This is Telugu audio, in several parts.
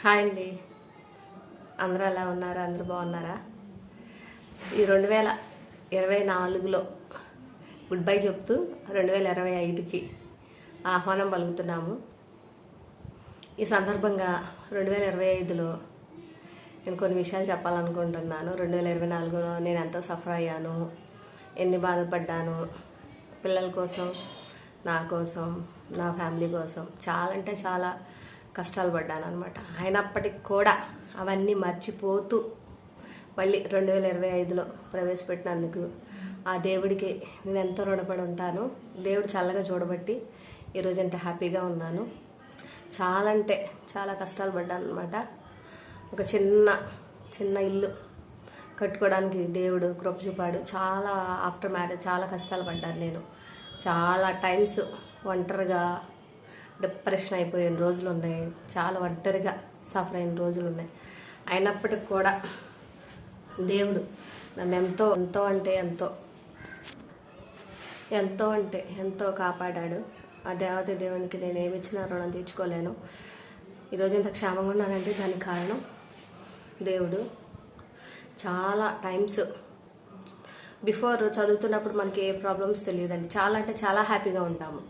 హాయ్ అండి, అందరూ ఎలా ఉన్నారా? అందరూ బాగున్నారా? ఈ 2024లో గుడ్ బై చెప్తూ 2025కి ఆహ్వానం పలుకుతున్నాము. ఈ సందర్భంగా 2025లో నేను కొన్ని విషయాలు చెప్పాలనుకుంటున్నాను. 2024లో నేను ఎంత సఫర్ అయ్యాను, ఎన్ని బాధపడ్డాను, పిల్లల కోసం, నా కోసం, నా ఫ్యామిలీ కోసం చాలా అంటే చాలా కష్టాలు పడ్డాను అనమాట. అయినప్పటికి కూడా అవన్నీ మర్చిపోతూ మళ్ళీ 2025లో ప్రవేశపెట్టినందుకు ఆ దేవుడికి నేను ఎంతో రుణపడి ఉంటాను. దేవుడు చల్లగా చూడబట్టి ఈరోజు ఎంత హ్యాపీగా ఉన్నాను. చాలా అంటే చాలా కష్టాలు పడ్డాను అనమాట. ఒక చిన్న ఇల్లు కట్టుకోవడానికి దేవుడు కృప చూపాడు. చాలా ఆఫ్టర్ మ్యారేజ్ చాలా కష్టాలు పడ్డాను నేను. చాలా టైమ్స్ ఒంటరిగా డిప్రెషన్ అయిపోయిన రోజులు ఉన్నాయి. చాలా ఒంటరిగా సఫర్ అయిన రోజులు ఉన్నాయి. అయినప్పటికి కూడా దేవుడు నన్ను ఎంతో కాపాడాడు. ఆ దేవత దేవునికి నేను ఏమి ఇచ్చినా రుణం తీర్చుకోలేను. ఈరోజు ఇంత క్షేమంగా ఉన్నానంటే దానికి కారణం దేవుడు. చాలా టైమ్స్ బిఫోర్ చదువుతున్నప్పుడు మనకి ఏ ప్రాబ్లమ్స్ తెలియదండి. చాలా అంటే చాలా హ్యాపీగా ఉంటాము,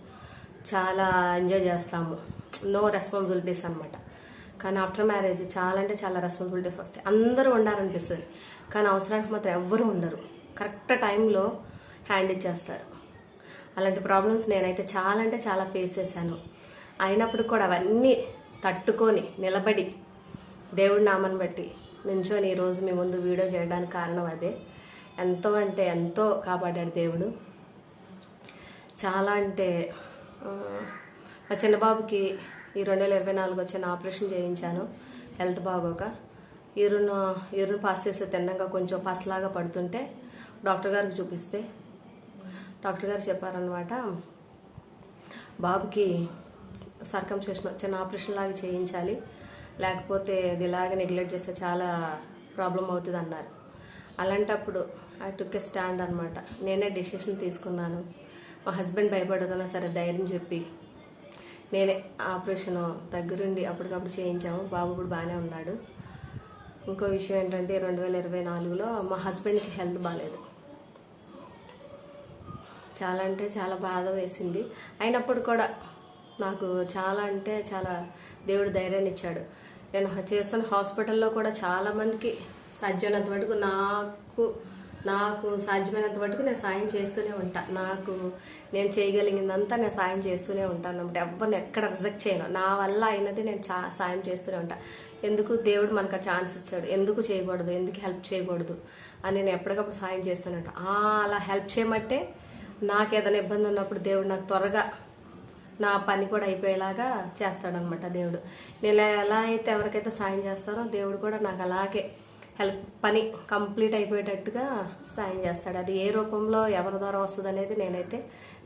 చాలా ఎంజాయ్ చేస్తాము, నో రెస్పాన్సిబిలిటీస్ అనమాట. కానీ ఆఫ్టర్ మ్యారేజ్ చాలా అంటే చాలా రెస్పాన్సిబిలిటీస్ వస్తాయి. అందరూ ఉండాలనిపిస్తుంది, కానీ అవసరానికి మాత్రం ఎవ్వరూ ఉండరు. కరెక్ట్ టైంలో హ్యాండ్ ఇచ్చేస్తారు. అలాంటి ప్రాబ్లమ్స్ నేనైతే చాలా అంటే చాలా ఫేస్ చేశాను. అయినప్పుడు కూడా అవన్నీ తట్టుకొని నిలబడి దేవుడి నామాన్ని బట్టి నించొని ఈరోజు మీ ముందు వీడియో చేయడానికి కారణం అదే. ఎంతో అంటే ఎంతో కాపాడాడు దేవుడు. చాలా అంటే మా చిన్నబాబుకి ఈ 2024 వచ్చిన ఆపరేషన్ చేయించాను. హెల్త్ బాగోక యూరిన్ పాస్ చేసే తిన్నంగా కొంచెం పసలాగా పడుతుంటే డాక్టర్ గారికి చూపిస్తే డాక్టర్ గారు చెప్పారనమాట, బాబుకి సర్కంసిషన్ చిన్న ఆపరేషన్ లాగా చేయించాలి, లేకపోతే ఇది ఇలాగే నెగ్లెక్ట్ చేస్తే చాలా ప్రాబ్లం అవుతుంది అన్నారు. అలాంటప్పుడు ఐ టుక్ ఎ స్టాండ్ అనమాట. నేనే డెసిషన్ తీసుకున్నాను. మా హస్బెండ్ భయపడుతున్నా సరే ధైర్యం చెప్పి నేనే ఆపరేషన్ దగ్గరుండి అప్పటికప్పుడు చేయించాము. బాబు కూడా బాగానే ఉన్నాడు. ఇంకో విషయం ఏంటంటే 2024లో మా హస్బెండ్కి హెల్త్ బాగాలేదు. చాలా అంటే చాలా బాధ వేసింది. అయినప్పుడు కూడా నాకు చాలా అంటే చాలా దేవుడు ధైర్యాన్ని ఇచ్చాడు. నేను చేస్తున్న హాస్పిటల్లో కూడా చాలామందికి సాధ్యమైనంత వరకు నాకు సాధ్యమైనంత మటుకు నేను సాయం చేస్తూనే ఉంటాను. నేను చేయగలిగిందంతా నేను సాయం చేస్తూనే ఉంటాను అన్నమాట. ఎవరిని ఎక్కడ రిజెక్ట్ చేయను. నా వల్ల అయినది నేను సాయం చేస్తూనే ఉంటాను. ఎందుకు దేవుడు మనకు ఆ ఛాన్స్ ఇచ్చాడు, ఎందుకు చేయకూడదు, ఎందుకు హెల్ప్ చేయకూడదు అని నేను ఎప్పటికప్పుడు సాయం చేస్తూనే ఉంటాను. అలా హెల్ప్ చేయమంటే నాకు ఏదైనా ఇబ్బంది ఉన్నప్పుడు దేవుడు నాకు త్వరగా నా పని కూడా అయిపోయేలాగా చేస్తాడనమాట దేవుడు. నేను ఎలా అయితే ఎవరికైతే సాయం చేస్తానో దేవుడు కూడా నాకు అలాగే పని కంప్లీట్ అయిపోయేటట్టుగా సాయం చేస్తాడు. అది ఏ రూపంలో ఎవరి ద్వారా వస్తుంది అనేది నేనైతే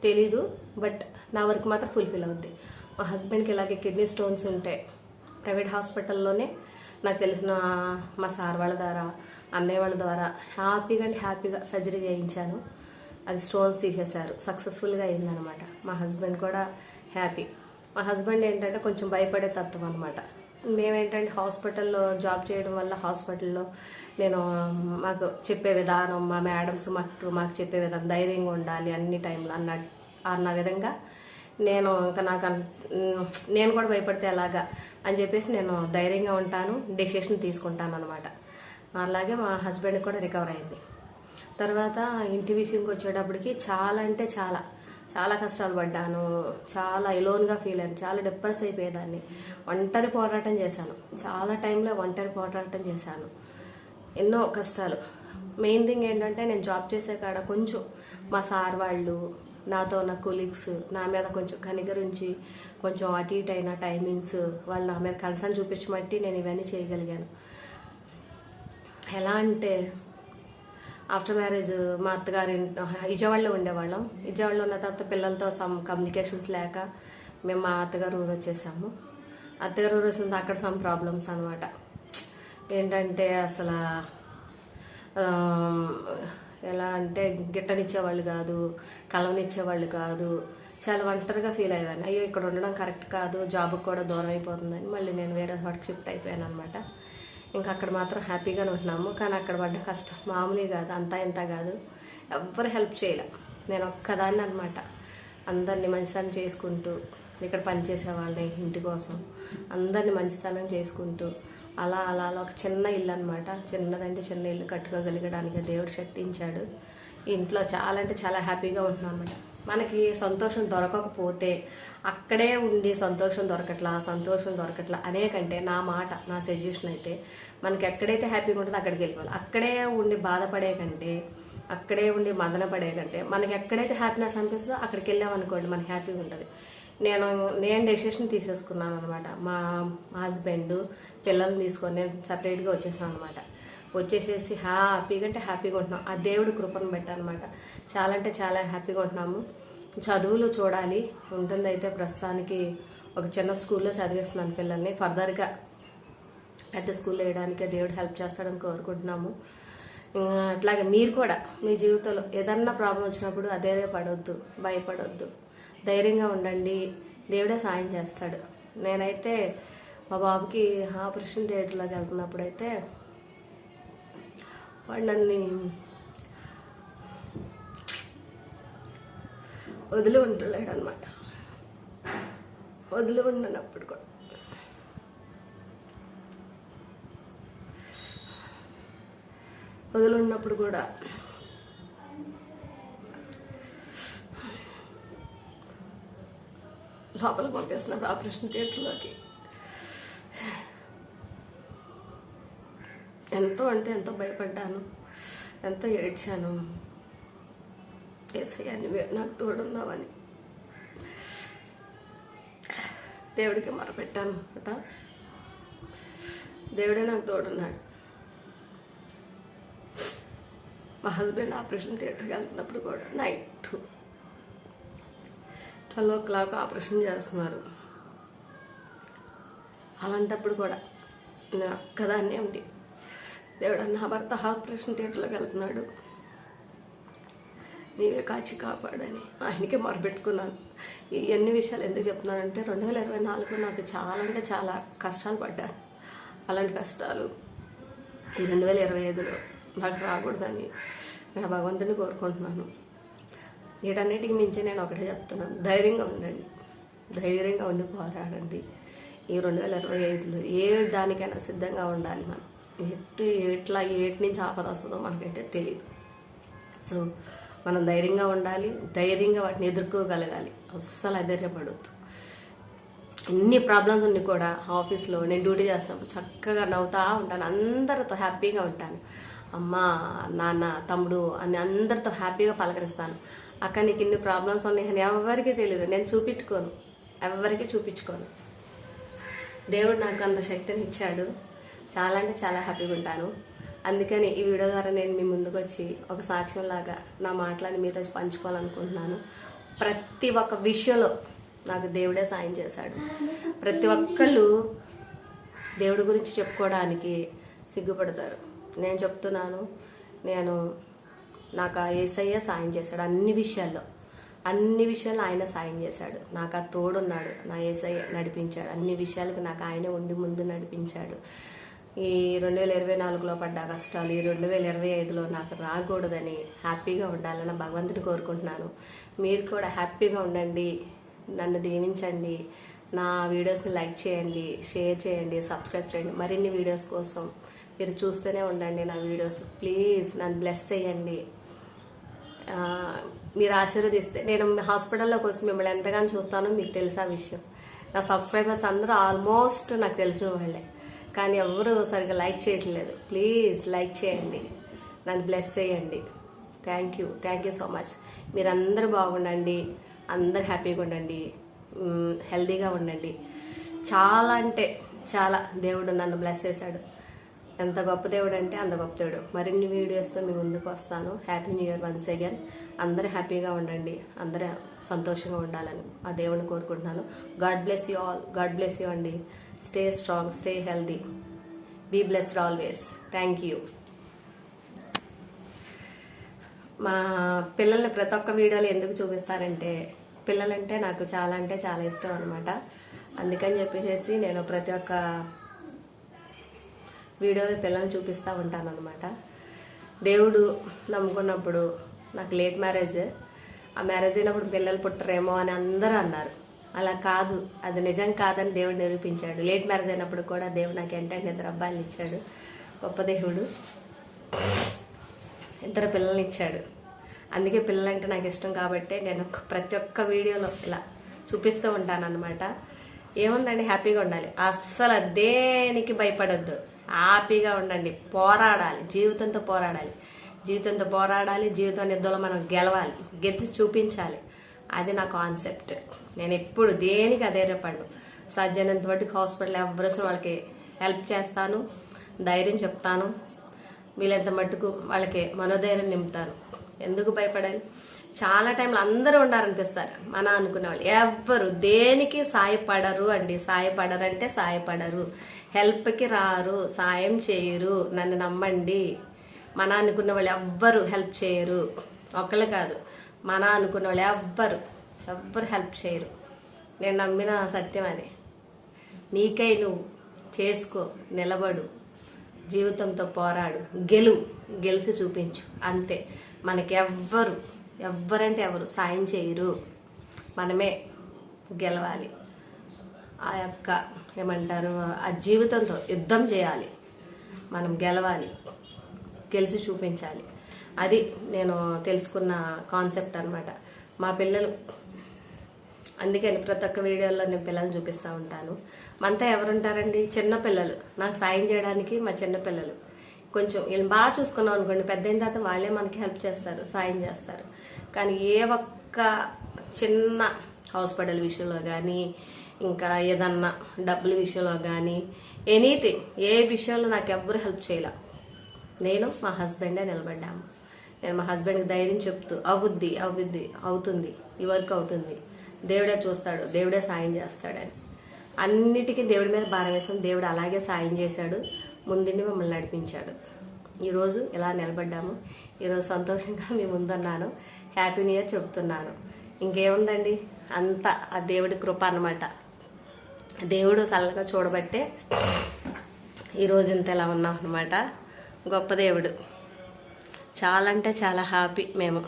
తెలీదు, బట్ నా వరకు మాత్రం ఫుల్ఫిల్ అవుద్ది. మా హస్బెండ్కి ఇలాగే కిడ్నీ స్టోన్స్ ఉంటే ప్రైవేట్ హాస్పిటల్లోనే నాకు తెలిసిన మా సార్ వాళ్ళ ద్వారా, అన్నయ్య వాళ్ళ ద్వారా హ్యాపీగా సర్జరీ చేయించాను. అది స్టోన్స్ తీసేశారు, సక్సెస్ఫుల్గా అయిందనమాట. మా హస్బెండ్ కూడా హ్యాపీ. మా హస్బెండ్ ఏంటంటే కొంచెం భయపడే తత్వం అనమాట. మేమేంటంటే హాస్పిటల్లో జాబ్ చేయడం వల్ల హాస్పిటల్లో నేను మాకు చెప్పే విధానం, మా మేడమ్స్ మాకు చెప్పే విధానం ధైర్యంగా ఉండాలి అన్ని టైంలో అన్న విధంగా నేను కూడా భయపడితే ఎలాగా అని చెప్పేసి నేను ధైర్యంగా ఉంటాను, డెసిషన్ తీసుకుంటాను అనమాట. అలాగే మా హస్బెండ్ కూడా రికవర్ అయింది. తర్వాత ఇంటి విషయంకి వచ్చేటప్పటికి చాలా అంటే చాలా కష్టాలు పడ్డాను. చాలా ఎలోన్గా ఫీల్ అయ్యాను. చాలా డిప్రెస్ అయిపోయేదాన్ని. ఒంటరి పోరాటం చేశాను. చాలా టైంలో ఒంటరి పోరాటం చేశాను. ఎన్నో కష్టాలు. మెయిన్ థింగ్ ఏంటంటే నేను జాబ్ చేసే కాడ కొంచెం మా సార్ వాళ్ళు, నాతో ఉన్న కొలీగ్స్ నా మీద కొంచెం కనికరించి కొంచెం అటు ఇటు అయిన టైమింగ్స్ వాళ్ళు నా మీద కన్సర్న్ చూపించబట్టి నేను ఇవన్నీ చేయగలిగాను. ఎలా అంటే ఆఫ్టర్ మ్యారేజ్ మా అత్తగారి విజయవాడలో ఉండేవాళ్ళం. విజయవాడలో ఉన్న తర్వాత పిల్లలతో కమ్యూనికేషన్స్ లేక మేము మా అత్తగారు ఊరు వచ్చేసాము. అత్తగారు ఊరు వచ్చిన అక్కడ ప్రాబ్లమ్స్ అనమాట. ఏంటంటే అసలు ఎలా అంటే గిట్టనిచ్చేవాళ్ళు కాదు, కలవనిచ్చేవాళ్ళు కాదు, చాలా ఒంటరిగా ఫీల్ అయ్యేదాన్ని. అయ్యో ఇక్కడ ఉండడం కరెక్ట్ కాదు, జాబ్కి కూడా దూరం అయిపోతుందని మళ్ళీ నేను వేరే వర్క్ షిఫ్ట్ అయిపోయాను అనమాట. ఇంకా అక్కడ మాత్రం హ్యాపీగానే ఉంటున్నాము. కానీ అక్కడ పడ్డ కష్టం మామూలుగా కాదు, అంతా ఇంత కాదు. ఎవ్వరు హెల్ప్ చేయలే, నేను ఒక్కదాన్ని అనమాట. అందరినీ మంచితనం చేసుకుంటూ, ఇక్కడ పనిచేసే వాళ్ళని ఇంటి కోసం అందరినీ మంచితనం చేసుకుంటూ అలా అలా అలా ఒక చిన్న ఇల్లు అనమాట. చిన్నదంటే చిన్న ఇల్లు కట్టుకోగలిగడానికి దేవుడు శక్తి ఇచ్చాడు. ఇంట్లో చాలా అంటే చాలా హ్యాపీగా ఉంటున్నాం అనమాట. మనకి సంతోషం దొరకకపోతే అక్కడే ఉండి సంతోషం దొరకట్లా అనేకంటే నా మాట, నా సజెషన్ అయితే మనకి ఎక్కడైతే హ్యాపీగా ఉంటుందో అక్కడికి వెళ్ళిపోవాలి. అక్కడే ఉండి బాధపడే కంటే, అక్కడే ఉండి మదన పడే కంటే మనకి ఎక్కడైతే హ్యాపీనెస్ అనిపిస్తుందో అక్కడికి వెళ్ళామనుకోండి మనకి హ్యాపీగా ఉంటుంది. నేను డెసిషన్ తీసేసుకున్నాను అనమాట. మా హస్బెండ్ పిల్లల్ని తీసుకొని నేను సపరేట్గా వచ్చేసాను అనమాట. వచ్చేసేసి హ్యాపీగా అంటే హ్యాపీగా ఉంటున్నాం. ఆ దేవుడు కృపను పెట్టనమాట. చాలా అంటే చాలా హ్యాపీగా ఉంటున్నాము. చదువులు చూడాలి ఉంటుంది. అయితే ప్రస్తుతానికి ఒక చిన్న స్కూల్లో చదివిస్తున్నాను పిల్లల్ని. ఫర్దర్గా పెద్ద స్కూల్లో వేయడానికి దేవుడు హెల్ప్ చేస్తాడని కోరుకుంటున్నాము. అట్లాగే మీరు కూడా మీ జీవితంలో ఏదన్నా ప్రాబ్లం వచ్చినప్పుడు అధైర్యపడొద్దు, భయపడొద్దు, ధైర్యంగా ఉండండి. దేవుడే సాయం చేస్తాడు. నేనైతే మా బాబుకి ఆపరేషన్ థియేటర్లోకి వెళ్తున్నప్పుడు అయితే వాడు నన్ను వదిలి ఉండలేడు అనమాట. వదిలి ఉండనప్పుడు కూడా లోపలికి పంపిస్తున్నప్పుడు ఆపరేషన్ థియేటర్లోకి ఎంతో అంటే ఎంతో భయపడ్డాను, ఎంతో ఏడ్చాను. ఏసయ్యా నువ్వే నాకు తోడున్నావని దేవుడికి మొరపెట్టాను అనమాట. దేవుడే నాకు తోడున్నాడు. మా హస్బెండ్ ఆపరేషన్ థియేటర్కి వెళ్తున్నప్పుడు కూడా నైట్ 12 o'clock ఆపరేషన్ చేస్తున్నారు. అలాంటప్పుడు కూడా నేను ఒక్కదాన్నే ఉండి దేవుడు నా భర్త ఆపరేషన్ థియేటర్లోకి వెళ్తున్నాడు, నీవే కాచి కాపాడని ఆయనకి మొరపెట్టుకున్నాను. ఈ ఎన్ని విషయాలు ఎందుకు చెప్తున్నానంటే 2024 నాకు చాలా అంటే చాలా కష్టాలు పడ్డాను. అలాంటి కష్టాలు ఈ 2025లో నాకు రాకూడదని నేను భగవంతుని కోరుకుంటున్నాను. వీటన్నిటికి మించి నేను ఒకటే చెప్తున్నాను, ధైర్యంగా ఉండండి, ధైర్యంగా ఉండి పోరాడండి. ఈ 2025లో ఏ దానికైనా సిద్ధంగా ఉండాలి. మనం ఎట్లా ఏటి నుంచి ఆపద వస్తుందో మనకైతే తెలియదు. సో మనం ధైర్యంగా ఉండాలి, ధైర్యంగా వాటిని ఎదుర్కోగలగాలి. అస్సలు అధైర్యపడవద్దు. ఎన్ని ప్రాబ్లమ్స్ ఉన్ని కూడా ఆఫీస్లో నేను డ్యూటీ చేస్తాను, చక్కగా నవ్వుతూ ఉంటాను, అందరితో హ్యాపీగా ఉంటాను. అమ్మ, నాన్న, తమ్ముడు అని అందరితో హ్యాపీగా పలకరిస్తాను. అక్క నీకు ఇన్ని ప్రాబ్లమ్స్ ఉన్నాయని ఎవరికి తెలియదు, నేను చూపించుకోను, ఎవరికి చూపించుకోను. దేవుడు నాకు అంత శక్తిని ఇచ్చాడు. చాలా అంటే చాలా హ్యాపీగా ఉంటాను. అందుకని ఈ వీడియో ద్వారా నేను మీ ముందుకు వచ్చి ఒక సాక్ష్యంలాగా నా మాటలని మీతో పంచుకోవాలనుకుంటున్నాను. ప్రతి ఒక్క విషయంలో నాకు దేవుడే సాయం చేశాడు. ప్రతి ఒక్కళ్ళు దేవుడి గురించి చెప్పుకోవడానికి సిగ్గుపడతారు. నేను చెప్తున్నాను, నాకు ఆ యేసయ్య సాయం చేశాడు. అన్ని విషయాల్లో ఆయన సాయం చేశాడు. నాకు ఆ తోడున్నాడు. నా యేసయ్య నడిపించాడు. అన్ని విషయాలకు నాకు ఆయనే ఉండి ముందు నడిపించాడు. ఈ 2024లో పడ్డ కష్టాలు ఈ 2025లో నాకు రాకూడదని హ్యాపీగా ఉండాలని భగవంతుని కోరుకుంటున్నాను. మీరు కూడా హ్యాపీగా ఉండండి, నన్ను దీవించండి. నా వీడియోస్ని లైక్ చేయండి, షేర్ చేయండి, సబ్స్క్రైబ్ చేయండి. మరిన్ని వీడియోస్ కోసం మీరు చూస్తూనే ఉండండి నా వీడియోస్. ప్లీజ్ నన్ను బ్లెస్ చేయండి. మీరు ఆశీర్వదిస్తే నేను హాస్పిటల్లోకి వచ్చి మిమ్మల్ని ఎంతగానో చూస్తానో మీకు తెలుసా విషయం. నా సబ్స్క్రైబర్స్ అందరూ ఆల్మోస్ట్ నాకు తెలిసిన వాళ్ళే, కానీ ఎవరు సరిగ్గా లైక్ చేయట్లేదు. ప్లీజ్ లైక్ చేయండి, నన్ను బ్లెస్ చేయండి. Thank you so much. మీరందరూ బాగుండండి, అందరు హ్యాపీగా ఉండండి, హెల్తీగా ఉండండి. చాలా అంటే చాలా దేవుడు నన్ను బ్లెస్ చేశాడు. ఎంత గొప్ప దేవుడు అంటే అంత గొప్ప దేవుడు. మరిన్ని వీడియోస్తో మీ ముందుకు వస్తాను. Happy new year once again. అందరూ హ్యాపీగా ఉండండి, అందరూ సంతోషంగా ఉండాలని ఆ దేవుడిని కోరుకుంటున్నాను. God bless you all. God bless you అండి. Stay strong, stay healthy, be blessed always. Thank you. మా పిల్లల్ని ప్రతి ఒక్క వీడియోలో ఎందుకు చూపిస్తారంటే పిల్లలంటే నాకు చాలా అంటే చాలా ఇష్టం అనమాట. అందుకని చెప్పేసి నేను ప్రతి ఒక్క వీడియోలో పిల్లల్ని చూపిస్తూ ఉంటాను అనమాట. దేవుడు నమ్ముకున్నప్పుడు నాకు లేట్ మ్యారేజ్, ఆ మ్యారేజ్ అయినప్పుడు పిల్లలు పుట్టరేమో అని అందరూ అన్నారు. అలా కాదు, అది నిజం కాదని దేవుడు నిరూపించాడు. లేట్ మ్యారేజ్ అయినప్పుడు కూడా దేవుడు నాకు ఎంటంటే 2 అబ్బాయిలు ఇచ్చాడు. గొప్ప దేవుడు 2 పిల్లల్ని ఇచ్చాడు. అందుకే పిల్లలంటే నాకు ఇష్టం కాబట్టి నేను ప్రతి ఒక్క వీడియోలో ఇలా చూపిస్తూ ఉంటాను అనమాట. ఏముందండి, హ్యాపీగా ఉండాలి, అస్సలు దేనికి భయపడద్దు, హ్యాపీగా ఉండండి, పోరాడాలి, జీవితంతో పోరాడాలి, జీవితం యుద్ధంలో మనం గెలవాలి, గెలిచి చూపించాలి. అది నా కాన్సెప్ట్. నేను ఎప్పుడు దేనికి అధైర్యపడను. సాధ్యమైనంత మటుకు హాస్పిటల్ ఎవరు వచ్చిన వాళ్ళకి హెల్ప్ చేస్తాను, ధైర్యం చెప్తాను, వీళ్ళంత మట్టుకు వాళ్ళకి మనోధైర్యం నింపుతాను. ఎందుకు భయపడాలి? చాలా టైంలో అందరూ ఉండాలనిపిస్తారు మన అనుకునే వాళ్ళు, ఎవ్వరు దేనికి సాయపడరు అండి. సాయపడరు, హెల్ప్కి రారు, సాయం చేయరు. నన్ను నమ్మండి, మన అనుకున్న వాళ్ళు ఎవ్వరు హెల్ప్ చేయరు. ఒకళ్ళు కాదు, మన అనుకున్న వాళ్ళు ఎవ్వరు హెల్ప్ చేయరు. నేను నమ్మిన సత్యం అది. నీకై నువ్వు చేసుకో, నిలబడు, జీవితంతో పోరాడు, గెలిచి చూపించు, అంతే. మనకి ఎవ్వరంటే ఎవరు సాయం చేయరు, మనమే గెలవాలి. ఆ యొక్క ఏమంటారు, ఆ జీవితంతో యుద్ధం చేయాలి, మనం గెలవాలి, గెలిచి చూపించాలి. అది నేను తెలుసుకున్న కాన్సెప్ట్ అనమాట. మా పిల్లలు, అందుకని ప్రతి ఒక్క వీడియోలో నేను పిల్లల్ని చూపిస్తూ ఉంటాను. మనతో ఎవరుంటారండి? చిన్నపిల్లలు. నాకు సాయం చేయడానికి మా చిన్నపిల్లలు. కొంచెం వీళ్ళని బాగా చూసుకున్నాం అనుకోండి, పెద్ద అయిన తర్వాత వాళ్ళే మనకి హెల్ప్ చేస్తారు, సాయం చేస్తారు. కానీ ఏ ఒక్క చిన్న హాస్పిటల్ విషయంలో కానీ, ఇంకా ఏదన్నా డబ్బుల విషయంలో కానీ, ఎనీథింగ్, ఏ విషయంలో నాకు ఎవ్వరు హెల్ప్ చేయలే. నేను మా హస్బెండే నిలబడ్డాము. నేను మా హస్బెండ్కి ధైర్యం చెప్తూ, అవుతుంది, ఈ వర్క్ అవుతుంది, దేవుడే చూస్తాడు, దేవుడే సాయం చేస్తాడని అన్నిటికీ దేవుడి మీద భారం వేసాం. దేవుడు అలాగే సాయం చేశాడు, ముందుండి మమ్మల్ని నడిపించాడు. ఈరోజు ఇలా నిలబడ్డాము. ఈరోజు సంతోషంగా మీ ముందున్నాను. హ్యాపీ న్యూ ఇయర్ చెప్తున్నాను. ఇంకేముందండి, అంతా ఆ దేవుడి కృప అన్నమాట. దేవుడు చల్లగా చూడబట్టే ఈరోజు ఇంత ఎలా ఉన్నాం అనమాట. గొప్ప దేవుడు. చాలా అంటే చాలా హ్యాపీ మేము.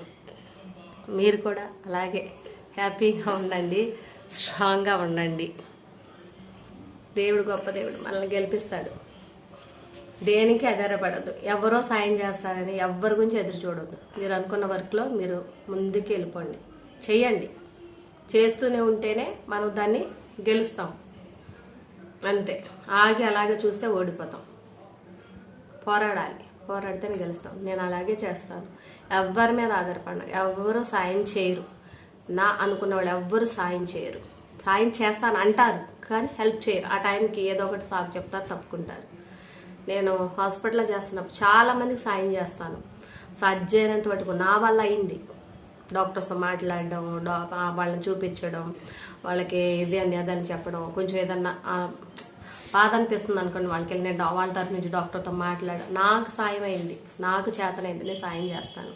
మీరు కూడా అలాగే హ్యాపీగా ఉండండి, స్ట్రాంగ్గా ఉండండి. దేవుడు గొప్ప దేవుడు, మనల్ని గెలిపిస్తాడు. దేనికి ఆధారపడద్దు, ఎవరో సాయం చేస్తారని ఎవరి గురించి ఎదురు చూడొద్దు. మీరు అనుకున్న వర్క్లో మీరు ముందుకు వెళ్ళిపోండి, చెయ్యండి. చేస్తూనే ఉంటేనే మనం దాన్ని గెలుస్తాం, అంతే. ఆగి అలాగే చూస్తే ఓడిపోతాం. పోరాడితేనే గెలుస్తాం. నేను అలాగే చేస్తాను. ఎవరి మీద ఆధారపడిన ఎవరు సాయం చేయరు. నా అనుకున్న వాళ్ళు ఎవ్వరు సాయం చేయరు. సాయం చేస్తాను అంటారు కానీ హెల్ప్ చేయరు. ఆ టైంకి ఏదో ఒకటి సాగు చెప్తారు, తప్పుకుంటారు. నేను హాస్పిటల్లో చేస్తున్నప్పుడు చాలామందికి సాయం చేస్తాను. సాధ్యమైనంత వరకు నా వల్ల అయింది. డాక్టర్స్తో మాట్లాడడం, వాళ్ళని చూపించడం, వాళ్ళకి ఇది అని అదని చెప్పడం. కొంచెం ఏదన్నా బాధ అనిపిస్తుంది అనుకోండి, వాళ్ళకి వెళ్ళి నేను వాళ్ళ తరఫు నుంచి డాక్టర్తో నాకు సాయం అయింది, నాకు చేతనైంది, నేను సాయం చేస్తాను.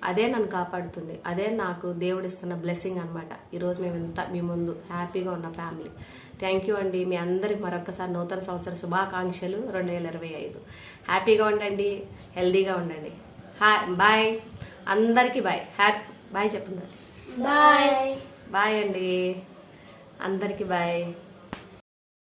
అదే నన్ను కాపాడుతుంది. అదే నాకు దేవుడిస్తున్న బ్లెస్సింగ్ అనమాట. ఈరోజు మేము ఇంత మీ ముందు హ్యాపీగా ఉన్న ఫ్యామిలీ. థ్యాంక్ యూ అండి. మీ అందరికి మరొకసారి నూతన సంవత్సర శుభాకాంక్షలు. 2025 హ్యాపీగా ఉండండి, హెల్దీగా ఉండండి. బాయ్ అందరికీ. బాయ్ చెప్పండి. బాయ్ అండి అందరికీ. బాయ్.